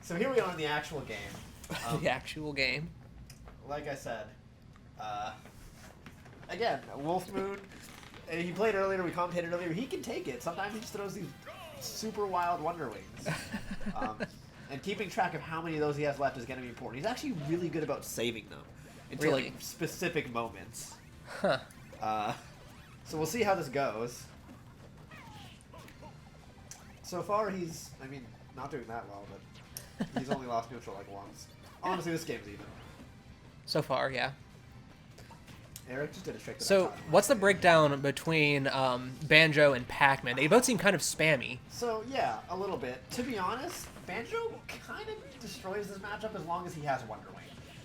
So here we are in the actual game. The actual game. Like I said, again, Wolfmoon, he played earlier, we commentated earlier, he can take it. Sometimes he just throws these super wild Wonder Wings. And keeping track of how many of those he has left is going to be important. He's actually really good about saving them until Really? like specific moments. Huh. So we'll see how this goes. So far he's, I mean, not doing that well, but he's only lost neutral like once. Honestly, this game's even. So far, yeah. Eric just did a trick that I So, taught him. what's the breakdown between Banjo and Pac-Man? They both seem kind of spammy. So, yeah, a little bit. To be honest, Banjo kind of destroys this matchup as long as he has Wonder Wing.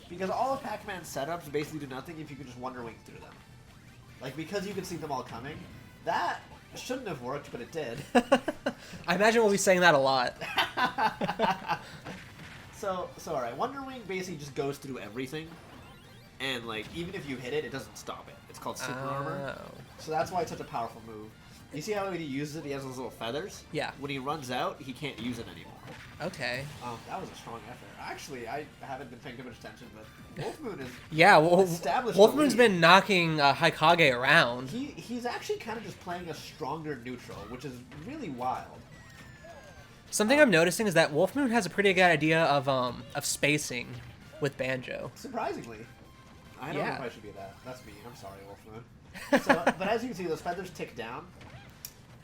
Because all of Pac-Man's setups basically do nothing if you can just Wonder Wing through them. Like, because you can see them all coming, that shouldn't have worked, but it did. I imagine we'll be saying that a lot. So alright, Wonder Wing basically just goes through everything. And, like, even if you hit it, it doesn't stop it. It's called Super Armor. Oh. So that's why it's such a powerful move. You see how when he uses it, he has those little feathers? Yeah. When he runs out, he can't use it anymore. Okay. That was a strong effort. Actually, I haven't been paying too much attention, but Wolfmoon is Yeah, well, established the Wolfmoon's lead. been knocking Highkage around. He's actually kind of just playing a stronger neutral, which is really wild. Something I'm noticing is that Wolfmoon has a pretty good idea of spacing with Banjo. Surprisingly. I don't know Yeah. if I should be that. That's me. I'm sorry, Wolfmoon. So, but as you can see, those feathers tick down.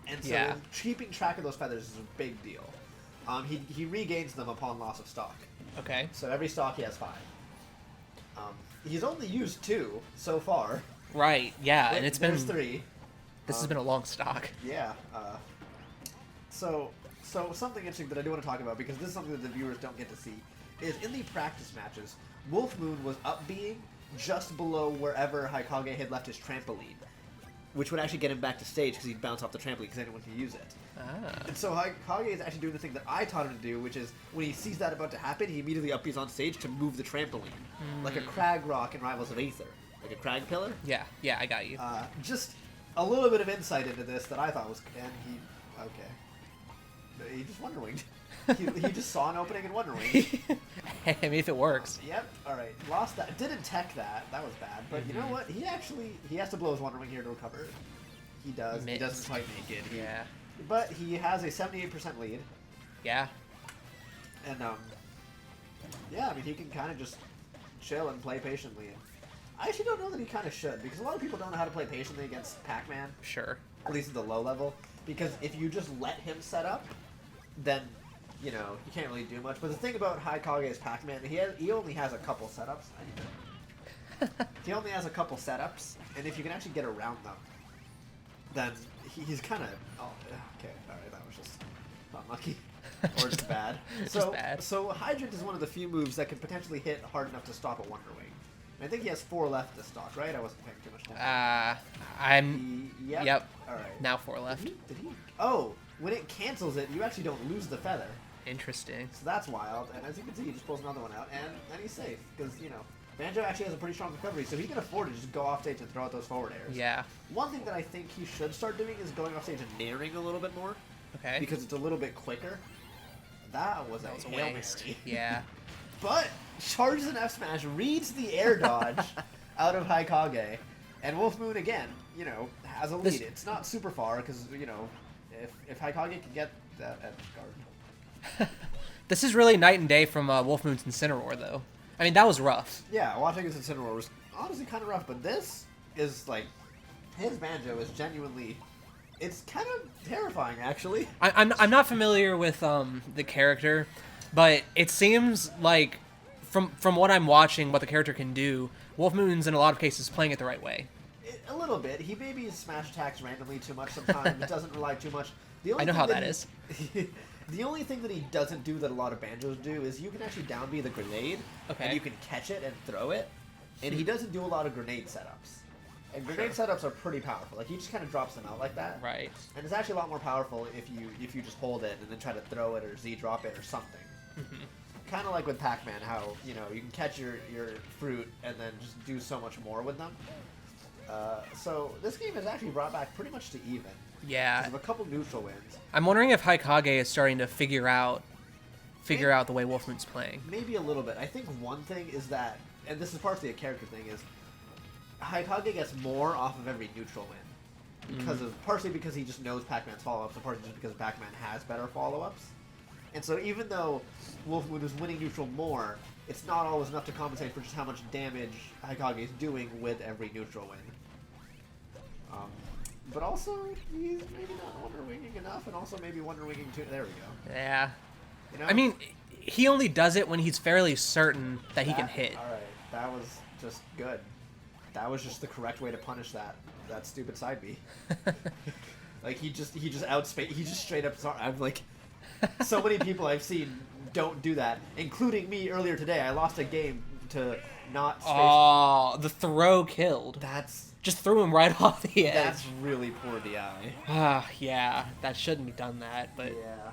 And so Yeah. keeping track of those feathers is a big deal. He regains them upon loss of stock. Okay. So every stock he has 5. He's only used 2 so far. Right. Yeah, and it's been There's 3. this has been a long stock. Yeah. So something interesting that I do want to talk about, because this is something that the viewers don't get to see, is in the practice matches, Wolfmoon was up being just below wherever Highkage had left his trampoline, which would actually get him back to stage because he'd bounce off the trampoline because anyone could use it. Ah. And so Highkage is actually doing the thing that I taught him to do, which is when he sees that about to happen, he immediately up beats on stage to move the trampoline, like a crag rock in Rivals of Aether, like a crag pillar. Yeah. Yeah, I got you. Just a little bit of insight into this that I thought was, and he just Wonder Winged. he just saw an opening and Wonder Winged. I mean, if it works. Yep. All right. Lost that. Didn't tech that. That was bad. But you know what? He has to blow his Wonder Wing here to recover. He does. He doesn't fight naked. Yeah. But he has a 78% lead. Yeah. And yeah. I mean, he can kind of just chill and play patiently. I actually don't know that he kind of should, because a lot of people don't know how to play patiently against Pac-Man. Sure. At least at the low level. Because if you just let him set up, then you know, you can't really do much. But the thing about Highkage's Pac-Man, he only has a couple setups. He only has a couple setups, and if you can actually get around them, then he's kind of... Oh, okay, alright, that was just unlucky. Or just bad. Just bad. So Hydrant is one of the few moves that can potentially hit hard enough to stop a Wonder Wing. And I think he has 4 left to stock, right? I wasn't paying too much attention. Yep. Alright. Now 4 left. Did he? Oh, when it cancels it, you actually don't lose the feather. Interesting. So that's wild, and as you can see, he just pulls another one out, and he's safe, because, you know, Banjo actually has a pretty strong recovery, so he can afford to just go off stage and throw out those forward airs. Yeah. One thing that I think he should start doing is going off stage and naring a little bit more, Okay. because it's a little bit quicker. That was a Hail waste. Mary. Yeah. But charges an F smash, reads the air dodge out of Highkage, and Wolfmoon, again, you know, has a lead. It's not super far, because, you know, if Highkage can get that edge guard. This is really night and day from Wolfmoon's Incineroar, though. I mean, that was rough. Yeah, watching his Incineroar was honestly kind of rough, but this is like, his Banjo is genuinely, it's kind of terrifying, actually. I'm not familiar with the character, but it seems like from what I'm watching, what the character can do, Wolfmoon's in a lot of cases playing it the right way. A little bit. He maybe smash attacks randomly too much sometimes. Doesn't rely too much. The only I know thing how that he- is. The only thing that he doesn't do that a lot of Banjos do is you can actually down B the grenade, Okay. and you can catch it and throw it, and he doesn't do a lot of grenade setups. And grenade setups are pretty powerful. Like, he just kind of drops them out like that. Right. And it's actually a lot more powerful if you just hold it and then try to throw it or Z-drop it or something. Kind of like with Pac-Man, how, you know, you can catch your fruit and then just do so much more with them. So this game is actually brought back pretty much to even. Yeah. Because of a couple neutral wins. I'm wondering if Highkage is starting to figure out figure out the way Wolfmoon's playing. Maybe a little bit. I think one thing is that, and this is partially a character thing, is Highkage gets more off of every neutral win. Partially because he just knows Pac-Man's follow-ups, and partially just because Pac-Man has better follow-ups. And so even though Wolfmoon is winning neutral more, it's not always enough to compensate for just how much damage Highkage is doing with every neutral win. But also, he's maybe not Wonder Winging enough, and also maybe Wonder Winging too. There we go. Yeah. You know? I mean, he only does it when he's fairly certain that he can hit. Alright, that was just good. That was just the correct way to punish that stupid side B. Like, he just straight up, I'm like, so many people I've seen don't do that, including me earlier today. I lost a game to not space. Oh, the throw killed. Just threw him right off the edge. That's really poor DI. Yeah, that shouldn't be done that, but yeah,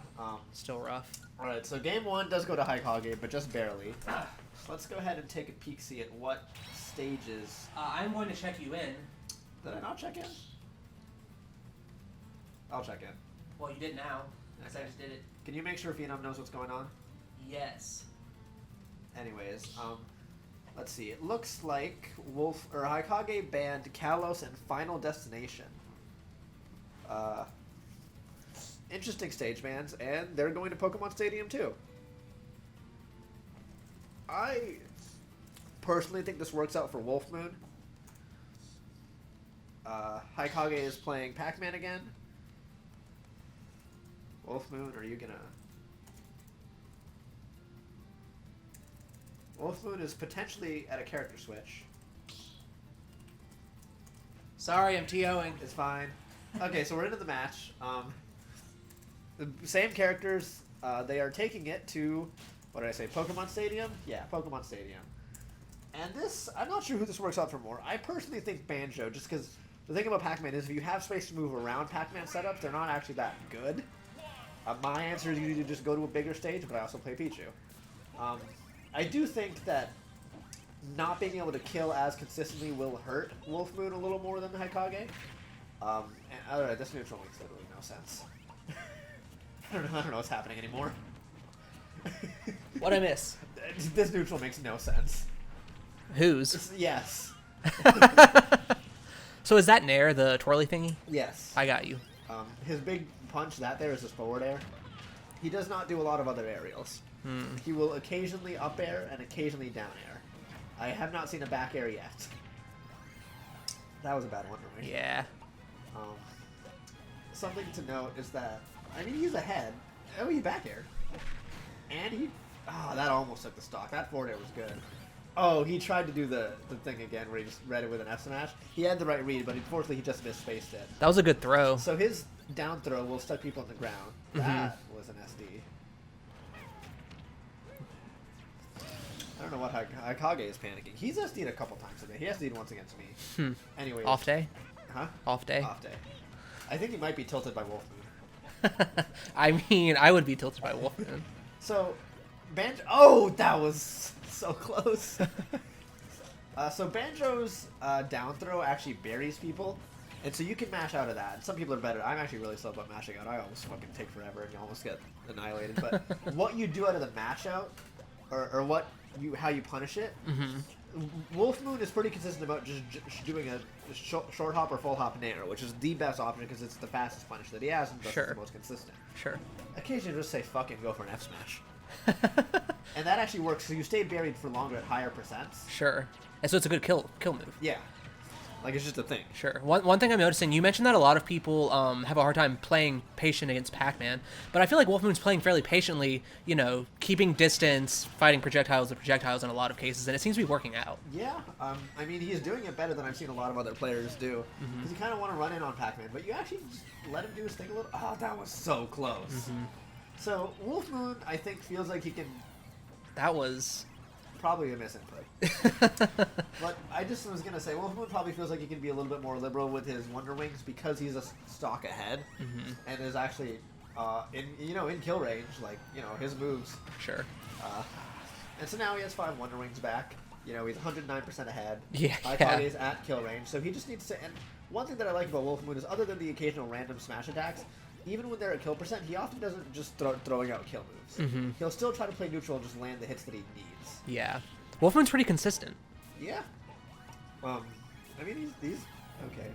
still rough. Alright, so game 1 does go to Highkage, but just barely. Let's go ahead and take a peek, see at what stages. I'm going to check you in. Did I not check in? I'll check in. Well, you did now, because I just did it. Can you make sure Phenom knows what's going on? Yes. Anyways, let's see. It looks like Highkage banned Kalos and Final Destination. Interesting stage bans, and they're going to Pokemon Stadium too. I personally think this works out for Wolfmoon. Highkage is playing Pac-Man again. Wolfmoon, are you gonna... Wolfmoon is potentially at a character switch. Sorry, I'm TOing. It's fine. Okay, so we're into the match. The same characters. They are taking it to, what did I say, Pokemon Stadium? Yeah, Pokemon Stadium. And this, I'm not sure who this works out for more. I personally think Banjo, just because the thing about Pac-Man is if you have space to move around Pac-Man setups, they're not actually that good. My answer is usually just go to a bigger stage, but I also play Pichu. I do think that not being able to kill as consistently will hurt Wolfmoon a little more than the Highkage. And this neutral makes literally no sense. I don't know what's happening anymore. What'd I miss? This neutral makes no sense. Whose? Yes. So is that Nair, the twirly thingy? Yes. I got you. His big punch, that there is his forward air. He does not do a lot of other aerials. He will occasionally up air and occasionally down air. I have not seen a back air yet. That was a bad one for me. Yeah. Something to note is that, I mean, he's ahead. Oh, he back air. And he... Oh, that almost took the stock. That forward air was good. Oh, he tried to do the thing again where he just read it with an F smash. He had the right read, but unfortunately he just misspaced it. That was a good throw. So his down throw will stuck people on the ground. That was an SD. I don't know what Highkage is panicking. He's SD'd a couple times today. He SD'd once against me. Anyway. Off day? Huh? Off day? Off day. I think he might be tilted by Wolfmoon. I mean, I would be tilted by Wolfmoon. So, Banjo... Oh, that was so close. So Banjo's down throw actually buries people. And so you can mash out of that. Some people are better. I'm actually really slow about mashing out. I always fucking take forever and you almost get annihilated. But what you do out of the mash out, or how you punish it, Wolfmoon is pretty consistent about just doing a short hop or full hop nair, which is the best option because it's the fastest punish that he has and thus it's the most consistent. Sure. Occasionally just say fuck and go for an F smash. And that actually works, so you stay buried for longer at higher percents. Sure. And so it's a good kill move. Yeah. Like, it's just a thing. Sure. One thing I'm noticing, you mentioned that a lot of people have a hard time playing patient against Pac-Man, but I feel like Wolfmoon's playing fairly patiently, keeping distance, fighting projectiles with projectiles in a lot of cases, and it seems to be working out. Yeah. I mean, he's doing it better than I've seen a lot of other players do. Because you kind of want to run in on Pac-Man, but you actually just let him do his thing a little. Oh, that was so close. So, Wolfmoon, I think, feels like he can... That was... Probably a misinput. But I just was going to say, Wolfmoon probably feels like he can be a little bit more liberal with his Wonder Wings because he's a stock ahead and is actually in kill range, like, his moves. Sure. And so now he has 5 Wonder Wings back. He's 109% ahead. Yeah. Highkage is at kill range, so he just needs to... And one thing that I like about Wolfmoon is other than the occasional random smash attacks, even when they're at kill percent, he often doesn't just throwing out kill moves. Mm-hmm. He'll still try to play neutral and just land the hits that he needs. Yeah. Wolfmoon's pretty consistent. Yeah. I mean, he's okay.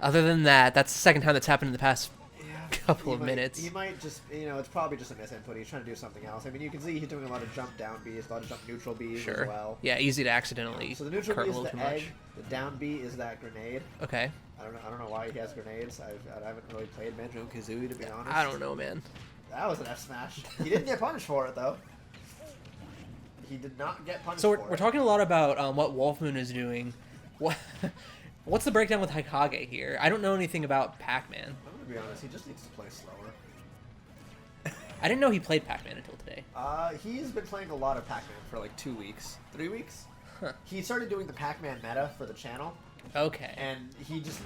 Other than that, that's the second time that's happened in the past yeah, couple of minutes. He might just, it's probably just a misinput. He's trying to do something else. I mean, you can see he's doing a lot of jump down Bs, a lot of jump neutral Bs as well. Yeah, easy to accidentally So the neutral curve B a is little the too egg. much. The down B is that grenade. Okay. I don't know why he has grenades. I haven't really played Banjo-Kazooie, to be honest. I don't know, man. That was an F smash. He didn't get punished for it, though. He did not get punished So for we're it. talking a lot about what Wolfmoon is doing. What's the breakdown with Highkage here? I don't know anything about Pac-Man. I'm going to be honest. He just needs to play slower. I didn't know he played Pac-Man until today. He's been playing a lot of Pac-Man for like 2 weeks. 3 weeks? Huh. He started doing the Pac-Man meta for the channel. Okay. And he just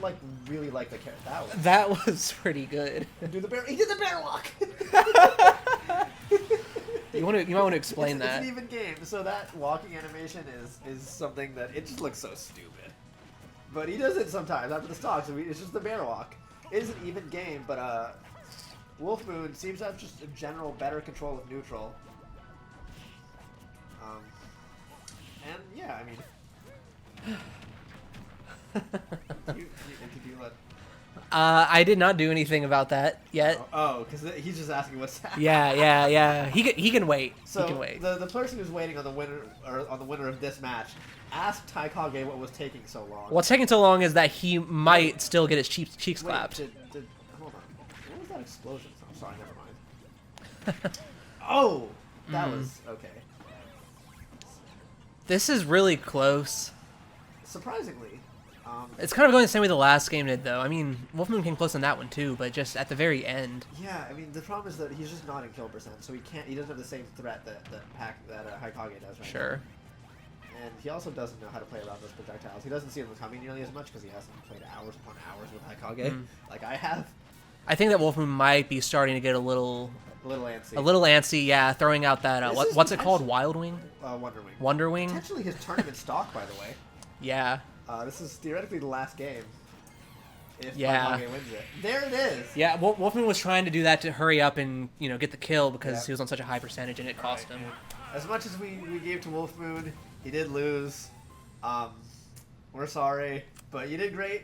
really liked the character. That was pretty good. He did the bear walk. You might want to explain that. It's an even game, so that walking animation is something that it just looks so stupid. But he does it sometimes after the stock, so it's just the bear walk. It is an even game, but Wolfmoon seems to have just a general better control of neutral. And yeah, I mean. Did you let... I did not do anything about that yet. Oh, because he's just asking what's happening. Yeah. He can wait. So he can wait. the person who's waiting on the winner of this match asked Highkage what was taking so long. What's taking so long is that he might still get his cheeks clapped. Hold on. What was that explosion? I'm sorry, never mind. Oh, that was okay. This is really close. Surprisingly. It's kind of going the same way the last game did, though. I mean, Wolfmoon came close on that one too, but just at the very end. Yeah, I mean the problem is that he's just not in kill percent, so he doesn't have the same threat that Highkage does right Sure. now. And he also doesn't know how to play around those projectiles. He doesn't see them coming nearly as much because he hasn't played hours upon hours with Highkage like I have. I think that Wolfmoon might be starting to get a little antsy. A little antsy, yeah. Throwing out that what's it called? Wild Wing? Wonder Wing. Wonder Wing. Potentially his tournament stock, by the way. Yeah. This is theoretically the last game. If Yeah. Highkage wins it. There it is. Yeah, Wolfmoon was trying to do that to hurry up and get the kill because he was on such a high percentage and it cost him. As much as we gave to Wolfmoon, he did lose. We're sorry, but you did great,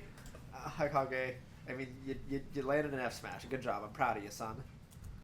Highkage. I mean, you landed an F smash. Good job. I'm proud of you, son.